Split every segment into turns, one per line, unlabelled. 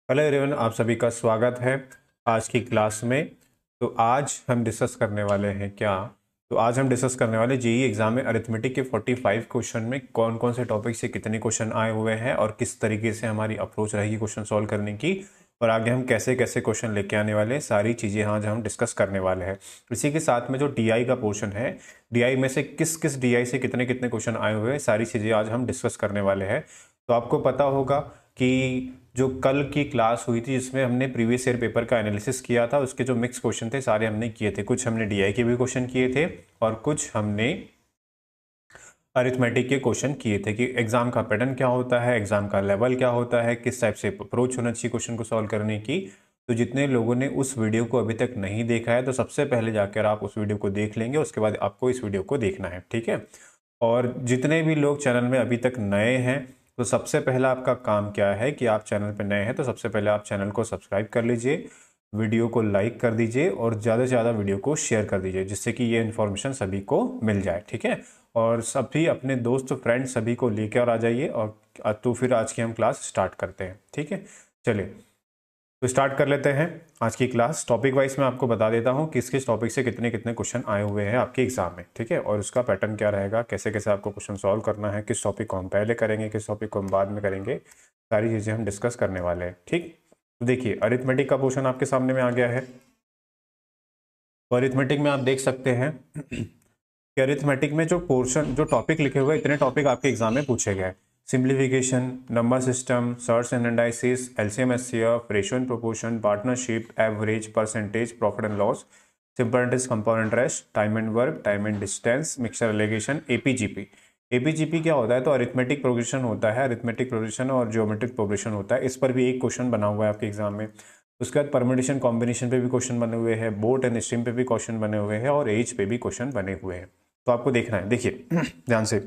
Hello everyone, आप सभी का स्वागत है आज की क्लास में। तो आज हम डिस्कस करने वाले हैं क्या? तो आज हम डिस्कस करने वाले जेईई एग्जाम में अरिथमेटिक के 45 क्वेश्चन में कौन कौन से टॉपिक से कितने क्वेश्चन आए हुए हैं और किस तरीके से हमारी अप्रोच रहेगी क्वेश्चन सॉल्व करने की, और आगे हम कैसे कैसे क्वेश्चन लेके आने वाले हैं, सारी चीज़ें आज हम डिस्कस करने वाले हैं। इसी के साथ में जो डीआई का पोर्शन है, डीआई में से किस किस डीआई से कितने कितने क्वेश्चन आए हुए हैं, सारी चीज़ें आज हम डिस्कस करने वाले हैं। तो आपको पता होगा कि जो कल की क्लास हुई थी जिसमें हमने प्रीवियस ईयर पेपर का एनालिसिस किया था, उसके जो मिक्स क्वेश्चन थे सारे हमने किए थे। कुछ हमने डीआई के भी क्वेश्चन किए थे और कुछ हमने अरिथमेटिक के क्वेश्चन किए थे कि एग्जाम का पैटर्न क्या होता है, एग्जाम का लेवल क्या होता है, किस टाइप से अप्रोच होना चाहिए क्वेश्चन को सॉल्व करने की। तो जितने लोगों ने उस वीडियो को अभी तक नहीं देखा है तो सबसे पहले जाकर आप उस वीडियो को देख लेंगे, उसके बाद आपको इस वीडियो को देखना है, ठीक है। और जितने भी लोग चैनल में अभी तक नए हैं, तो सबसे पहला आपका काम क्या है कि आप चैनल पर नए हैं तो सबसे पहले आप चैनल को सब्सक्राइब कर लीजिए, वीडियो को लाइक कर दीजिए और ज़्यादा से ज़्यादा वीडियो को शेयर कर दीजिए, जिससे कि ये इन्फॉर्मेशन सभी को मिल जाए, ठीक है। और सभी अपने दोस्त फ्रेंड सभी को लेकर आ जाइए। और तो फिर आज की हम क्लास स्टार्ट करते हैं, ठीक है। चलिए तो स्टार्ट कर लेते हैं आज की क्लास। टॉपिक वाइज मैं आपको बता देता हूँ किस किस टॉपिक से कितने कितने क्वेश्चन आए हुए हैं आपके एग्जाम में, ठीक है, और उसका पैटर्न क्या रहेगा, कैसे कैसे आपको क्वेश्चन सॉल्व करना है, किस टॉपिक को हम पहले करेंगे, किस टॉपिक को हम बाद में करेंगे, सारी चीज़ें हम डिस्कस करने वाले हैं, ठीक। तो देखिए अरिथमेटिक का पोर्शन आपके सामने में आ गया है। तो अरिथमेटिक में आप देख सकते हैं कि अरिथमेटिक में जो पोर्शन जो टॉपिक लिखे हुए हैं, इतने टॉपिक आपके एग्जाम में पूछे गए। Simplification, number system, search and analysis, LCM HCF, ratio and proportion, partnership, average, percentage, profit and loss, simple interest, compound interest, time and work, time and distance, mixture allegation, AP GP. AP GP क्या होता है? तो arithmetic progression होता है, arithmetic progression और geometric progression होता है। इस पर भी एक क्वेश्चन बना हुआ है आपके एग्जाम में। उसके बाद परम्यूटेशन कॉम्बिनेशन पे भी क्वेश्चन बने हुए हैं, बोट एंड स्ट्रीम पे भी क्वेश्चन बने हुए हैं और एज पे भी क्वेश्चन बने हुए हैं। तो आपको देखना है, देखिए ध्यान से।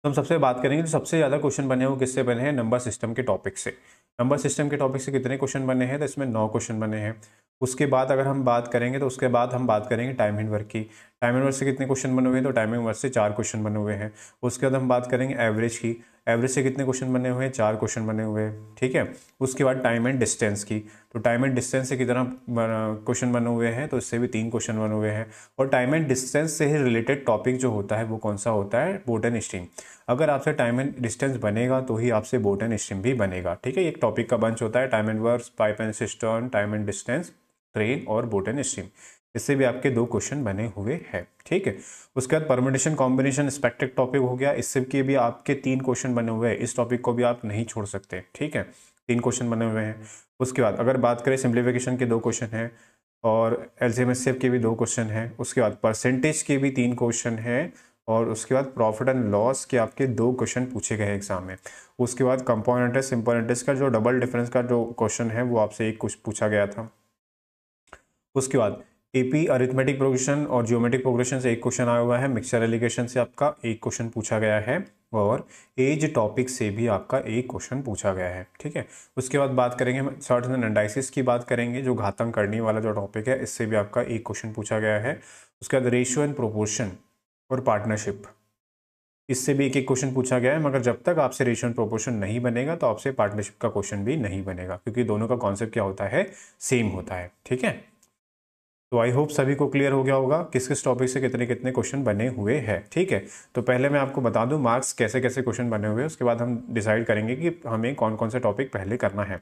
तो हम सबसे बात करेंगे तो सबसे ज़्यादा क्वेश्चन बने हुए किससे बने हैं? नंबर सिस्टम के टॉपिक से। नंबर सिस्टम के टॉपिक से कितने क्वेश्चन बने हैं? तो इसमें 9 क्वेश्चन बने हैं। उसके बाद अगर हम बात करेंगे तो उसके बाद हम बात करेंगे टाइम एंड वर्क की। टाइम एंड वर्क से कितने क्वेश्चन बने हुए हैं? तो टाइम एंड वर्क से 4 क्वेश्चन बने हुए हैं। उसके बाद हम बात करेंगे एवरेज की। एवरेज से कितने क्वेश्चन बने हुए हैं? 4 क्वेश्चन बने हुए हैं, ठीक है। उसके बाद टाइम एंड डिस्टेंस की। तो टाइम एंड डिस्टेंस से कितना क्वेश्चन बने हुए हैं? तो इससे भी 3 क्वेश्चन बने हुए हैं। और टाइम एंड डिस्टेंस से ही रिलेटेड टॉपिक जो होता है वो कौन सा होता है? Boat and stream. अगर आपसे टाइम एंड डिस्टेंस बनेगा तो ही आपसे बोट एंड स्ट्रीम भी बनेगा, ठीक है। एक टॉपिक का बंच होता है, time and work, pipe and system, time and distance, train और बोट एंड स्ट्रीम। इससे भी आपके 2 क्वेश्चन बने हुए हैं, ठीक है। उसके बाद परम्यूटेशन कॉम्बिनेशन स्पेक्ट्रिक टॉपिक हो गया, इससे के भी आपके 3 क्वेश्चन बने हुए हैं। इस टॉपिक को भी आप नहीं छोड़ सकते, ठीक है। 3 क्वेश्चन बने हुए हैं। उसके बाद अगर बात करें सिंप्लीफिकेशन के 2 क्वेश्चन हैं और एलसीएम एचसीएफ के भी 2 क्वेश्चन हैं। उसके बाद परसेंटेज के भी 3 क्वेश्चन हैं और उसके बाद प्रॉफिट एंड लॉस के आपके 2 क्वेश्चन पूछे गए एग्जाम में। उसके बाद कंपाउंड इंटरेस्ट, सिंपल इंटरेस्ट का जो डबल डिफरेंस का जो क्वेश्चन है वो आपसे एक कुछ पूछा गया था। उसके बाद एपी अरिथमेटिक प्रोग्रेशन और जियोमेट्रिक प्रोग्रेशन से एक क्वेश्चन आया हुआ है। मिक्सचर एलिगेशन से आपका एक क्वेश्चन पूछा गया है और एज टॉपिक से भी आपका एक क्वेश्चन पूछा गया है, ठीक है। उसके बाद बात करेंगे सर्च एंड एनालिसिस की बात करेंगे, जो घातांक करने वाला जो टॉपिक है, इससे भी आपका एक क्वेश्चन पूछा गया है। उसके बाद रेशियो एंड प्रोपोर्शन और पार्टनरशिप, इससे भी एक एक क्वेश्चन पूछा गया है। मगर जब तक आपसे रेशियो एंड प्रोपोर्शन नहीं बनेगा तो आपसे पार्टनरशिप का क्वेश्चन भी नहीं बनेगा, क्योंकि दोनों का कॉन्सेप्ट क्या होता है? सेम होता है, ठीक है। तो आई होप सभी को क्लियर हो गया होगा किस किस टॉपिक से कितने कितने क्वेश्चन बने हुए हैं, ठीक है। तो पहले मैं आपको बता दूं मार्क्स कैसे कैसे क्वेश्चन बने हुए हैं, उसके बाद हम डिसाइड करेंगे कि हमें कौन कौन से टॉपिक पहले करना है।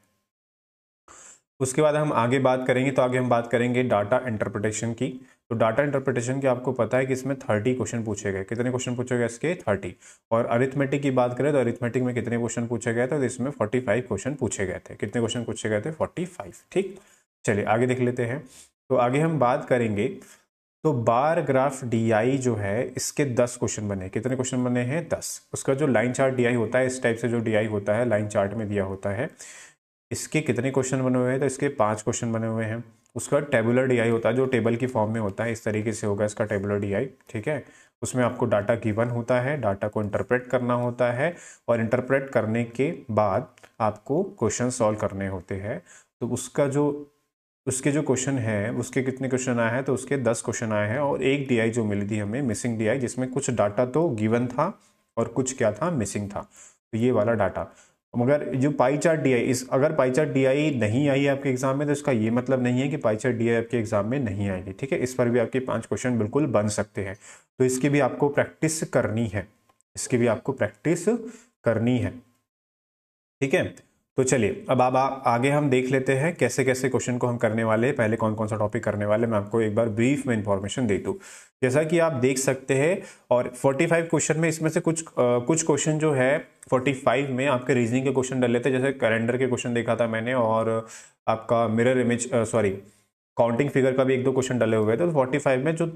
उसके बाद हम आगे बात करेंगे, तो आगे हम बात करेंगे डाटा इंटरप्रिटेशन की। तो डाटा इंटरप्रिटेशन की आपको पता है कि इसमें 30 क्वेश्चन पूछे गए। कितने क्वेश्चन पूछे गए इसके? 30। और अरिथमेटिक की बात करें तो अरिथमेटिक में कितने क्वेश्चन पूछे गए थे? तो इसमें 45 क्वेश्चन पूछे गए थे। कितने क्वेश्चन पूछे गए थे? 45, ठीक। चलिए आगे देख लेते हैं। तो आगे हम बात करेंगे, तो बार ग्राफ डीआई जो है इसके 10 क्वेश्चन बने। कितने क्वेश्चन बने हैं? 10। उसका जो लाइन चार्ट डीआई होता है, इस टाइप से जो डीआई होता है लाइन चार्ट में दिया होता है, इसके कितने क्वेश्चन बने हुए हैं? तो इसके 5 क्वेश्चन बने हुए हैं। उसका टेबुलर डीआई होता है, जो टेबल की फॉर्म में होता है, इस तरीके से होगा इसका टेबुलर डीआई, ठीक है। उसमें आपको डाटा गिवन होता है, डाटा को इंटरप्रेट करना होता है और इंटरप्रेट करने के बाद आपको क्वेश्चन सॉल्व करने होते हैं। तो उसके जो क्वेश्चन है, उसके कितने क्वेश्चन आए हैं? तो उसके 10 क्वेश्चन आए हैं और एक डीआई जो मिली थी हमें, मिसिंग डीआई, जिसमें कुछ डाटा तो गिवन था और कुछ क्या था? मिसिंग था। तो ये वाला डाटा, मगर जो पाई चार्ट डी आई, इस अगर पाई चार्ट डी आई नहीं आई है आपके एग्जाम में तो इसका ये मतलब नहीं है कि पाई चार्ट डी आई आपके एग्जाम में नहीं आएगी। ठीक है, इस पर भी आपके 5 क्वेश्चन बिल्कुल बन सकते हैं, तो इसकी भी आपको प्रैक्टिस करनी है, इसकी भी आपको प्रैक्टिस करनी है। ठीक है, तो चलिए अब आप आगे हम देख लेते हैं कैसे कैसे क्वेश्चन को हम करने वाले हैं, पहले कौन कौन सा टॉपिक करने वाले मैं आपको एक बार ब्रीफ में इंफॉर्मेशन दे दूं। जैसा कि आप देख सकते हैं, और 45 क्वेश्चन में इसमें से कुछ क्वेश्चन जो है 45 में आपके रीजनिंग के क्वेश्चन डले थे, जैसे कैलेंडर के क्वेश्चन देखा था मैंने, और आपका mirror image sorry counting figure का भी 1-2 क्वेश्चन डले हुए थे। तो 45 में जो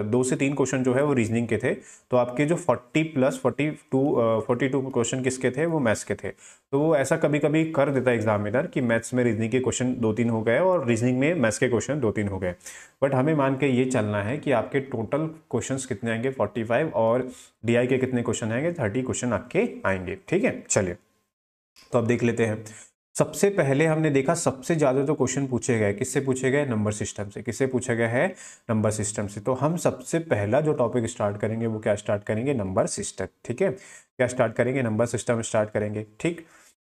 2 से 3 क्वेश्चन जो है वो रीजनिंग के थे, तो आपके जो 40 प्लस 42 क्वेश्चन किसके थे, वो मैथ्स के थे। तो वो ऐसा कभी कभी कर देता है एग्जामिनर कि मैथ्स में रीजनिंग के क्वेश्चन 2-3 हो गए और रीजनिंग में मैथ्स के क्वेश्चन 2-3 हो गए, बट हमें मान के ये चलना है कि आपके टोटल क्वेश्चन कितने आएंगे 45, और DI के कितने क्वेश्चन आएंगे 30 क्वेश्चन आपके आएंगे। ठीक है, चलिए तो अब देख लेते हैं। सबसे पहले हमने देखा सबसे ज्यादा तो क्वेश्चन पूछे गए, किससे पूछे गए, नंबर सिस्टम से। किससे पूछा गया है, नंबर सिस्टम से। तो हम सबसे पहला जो टॉपिक स्टार्ट करेंगे वो क्या स्टार्ट करेंगे, नंबर सिस्टम। ठीक है, क्या स्टार्ट करेंगे, नंबर सिस्टम स्टार्ट करेंगे। ठीक,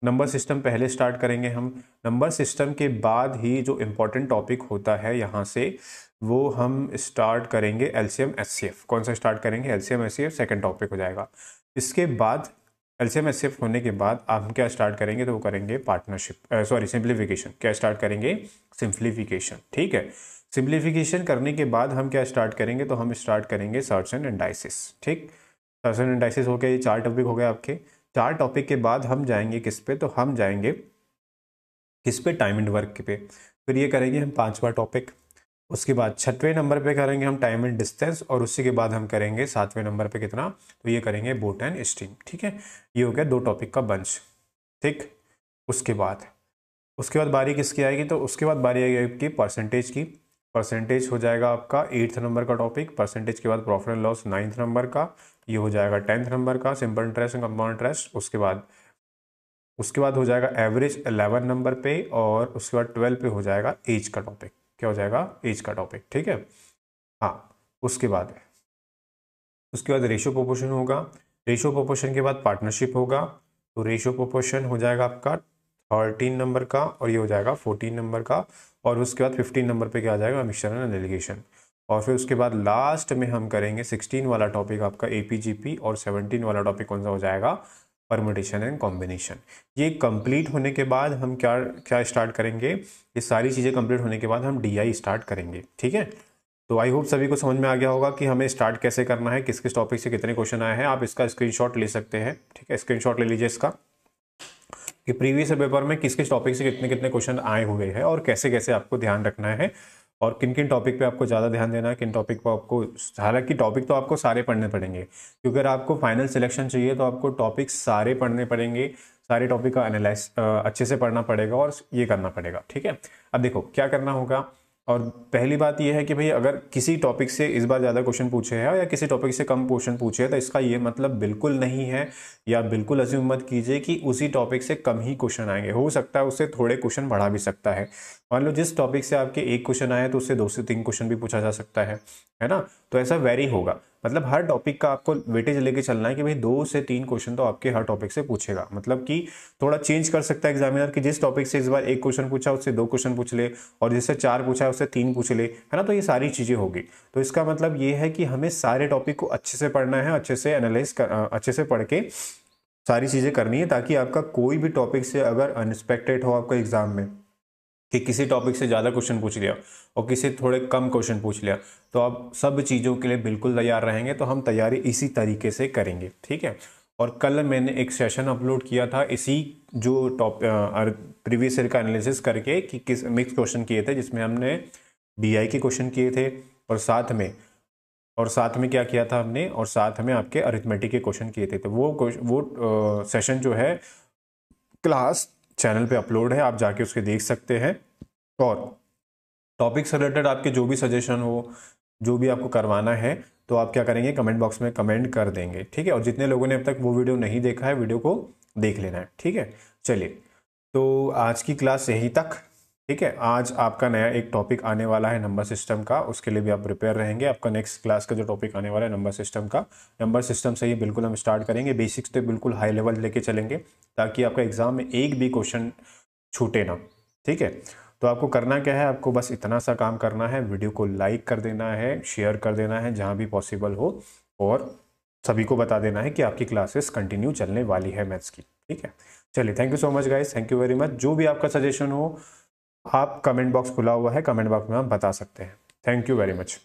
नंबर सिस्टम पहले स्टार्ट करेंगे हम। नंबर सिस्टम के बाद ही जो इंपॉर्टेंट टॉपिक होता है यहाँ से, वो हम स्टार्ट करेंगे LCM HCF। कौन सा स्टार्ट करेंगे, LCM HCF सेकेंड टॉपिक हो जाएगा। इसके बाद LCM HCF होने के बाद हम क्या स्टार्ट करेंगे, तो वो करेंगे पार्टनरशिप सॉरी सिंप्लीफिकेशन। क्या स्टार्ट करेंगे, सिंप्लीफिकेशन। ठीक है, सिंप्लीफिकेशन करने के बाद हम क्या स्टार्ट करेंगे, तो हम स्टार्ट करेंगे सर्च एंड एंडाइसिस। ठीक, सर्च एंड एंडाइसिस हो गया, ये 4 टॉपिक हो गए आपके। 4 टॉपिक के बाद हम जाएंगे किस पे, तो हम जाएंगे किस पे, टाइम एंड वर्क पे। फिर ये करेंगे हम 5वां टॉपिक। उसके बाद 6वें नंबर पे करेंगे हम टाइम एंड डिस्टेंस, और उसी के बाद हम करेंगे 7वें नंबर पे कितना, तो ये करेंगे बोट एंड स्ट्रीम। ठीक है, ये हो गया 2 टॉपिक का बंच। ठीक, उसके बाद बारी किसकी आएगी, तो उसके बाद बारी आएगी आपकी परसेंटेज की। परसेंटेज हो जाएगा आपका 8th नंबर का टॉपिक। परसेंटेज के बाद profit and loss 9th number का, ये हो जाएगा 10th नंबर का, simple interest and compound interest. उसके बाद हो जाएगा एवरेज 11 नंबर पे, और उसके बाद 12 पे हो जाएगा एज का टॉपिक। क्या हो जाएगा, एज का टॉपिक। ठीक है, हाँ, उसके बाद रेशियो प्रोपोर्शन होगा। रेशियो प्रोपोर्शन के बाद पार्टनरशिप होगा, तो रेशियो प्रोपोर्शन हो जाएगा आपका 13 नंबर का, और ये हो जाएगा 14 नंबर का। और उसके बाद 15 नंबर पे क्या आ जाएगा, मिक्सचर एंड एलिगेशन। और फिर उसके बाद लास्ट में हम करेंगे 16 वाला टॉपिक आपका APGP, और 17 वाला टॉपिक कौन सा हो जाएगा, परमुटेशन एंड कॉम्बिनेशन। ये कंप्लीट होने के बाद हम क्या स्टार्ट करेंगे, ये सारी चीज़ें कंप्लीट होने के बाद हम DI स्टार्ट करेंगे। ठीक है, तो आई होप सभी को समझ में आ गया होगा कि हमें स्टार्ट कैसे करना है, किस किस टॉपिक से कितने क्वेश्चन आए हैं। आप इसका स्क्रीनशॉट ले सकते हैं। ठीक है, स्क्रीनशॉट ले लीजिए इसका, कि प्रीवियस पेपर में किस किस टॉपिक से कितने कितने क्वेश्चन आए हुए हैं, और कैसे कैसे आपको ध्यान रखना है, और किन किन टॉपिक पे आपको ज़्यादा ध्यान देना है, किन टॉपिक पे आपको, हालांकि टॉपिक तो आपको सारे पढ़ने पड़ेंगे, क्योंकि अगर आपको फाइनल सिलेक्शन चाहिए तो आपको टॉपिक सारे पढ़ने पड़ेंगे, सारे टॉपिक का एनालाइज अच्छे से पढ़ना पड़ेगा, और ये करना पड़ेगा। ठीक है, अब देखो क्या करना होगा। और पहली बात यह है कि भाई अगर किसी टॉपिक से इस बार ज़्यादा क्वेश्चन पूछे हैं या किसी टॉपिक से कम क्वेश्चन पूछे हैं, तो इसका ये मतलब बिल्कुल नहीं है, या बिल्कुल अज्यूम मत कीजिए कि उसी टॉपिक से कम ही क्वेश्चन आएंगे। हो सकता है उससे थोड़े क्वेश्चन बढ़ा भी सकता है। मान लो जिस टॉपिक से आपके 1 क्वेश्चन आए तो उससे 2 से 3 क्वेश्चन भी पूछा जा सकता है ना। तो ऐसा वेरी होगा, मतलब हर टॉपिक का आपको वेटेज लेके चलना है कि भाई 2 से 3 क्वेश्चन तो आपके हर टॉपिक से पूछेगा। मतलब कि थोड़ा चेंज कर सकता है एग्जामिनर कि जिस टॉपिक से इस बार 1 क्वेश्चन पूछा उससे 2 क्वेश्चन पूछ ले, और जिससे 4 पूछा है उससे 3 पूछ ले, है ना। तो ये सारी चीजें होगी। तो इसका मतलब ये है कि हमें सारे टॉपिक को अच्छे से पढ़ना है, अच्छे से एनालाइज अच्छे से पढ़ के सारी चीजें करनी है, ताकि आपका कोई भी टॉपिक से अगर अनएक्सपेक्टेड हो आपका एग्जाम में कि किसी टॉपिक से ज़्यादा क्वेश्चन पूछ लिया और किसी थोड़े कम क्वेश्चन पूछ लिया, तो आप सब चीज़ों के लिए बिल्कुल तैयार रहेंगे। तो हम तैयारी इसी तरीके से करेंगे, ठीक है। और कल मैंने एक सेशन अपलोड किया था इसी जो प्रीवियस ईयर का एनालिसिस करके कि किस मिक्स क्वेश्चन किए थे, जिसमें हमने DI के क्वेश्चन किए थे और साथ में क्या किया था हमने, और साथ में आपके अरिथमेटिक के क्वेश्चन किए थे। तो वो सेशन जो है क्लास चैनल पे अपलोड है, आप जाके उसके देख सकते हैं। और टॉपिक से रिलेटेड आपके जो भी सजेशन हो, जो भी आपको करवाना है, तो आप क्या करेंगे, कमेंट बॉक्स में कमेंट कर देंगे, ठीक है। और जितने लोगों ने अब तक वो वीडियो नहीं देखा है, वीडियो को देख लेना है, ठीक है। चलिए, तो आज की क्लास यहीं तक। ठीक है, आज आपका नया एक टॉपिक आने वाला है नंबर सिस्टम का, उसके लिए भी आप प्रिपेयर रहेंगे। आपका नेक्स्ट क्लास का जो टॉपिक आने वाला है नंबर सिस्टम का, नंबर सिस्टम से ही बिल्कुल हम स्टार्ट करेंगे, बेसिक्स तो बिल्कुल हाई लेवल लेके चलेंगे ताकि आपका एग्जाम में एक भी क्वेश्चन छूटे ना। ठीक है, तो आपको करना क्या है, आपको बस इतना सा काम करना है, वीडियो को लाइक कर देना है, शेयर कर देना है जहाँ भी पॉसिबल हो, और सभी को बता देना है कि आपकी क्लासेस कंटिन्यू चलने वाली है मैथ्स की। ठीक है, चलिए, thank you so much guys, thank you very much. जो भी आपका सजेशन हो, आप कमेंट बॉक्स खुला हुआ है, कमेंट बॉक्स में आप बता सकते हैं। Thank you very much.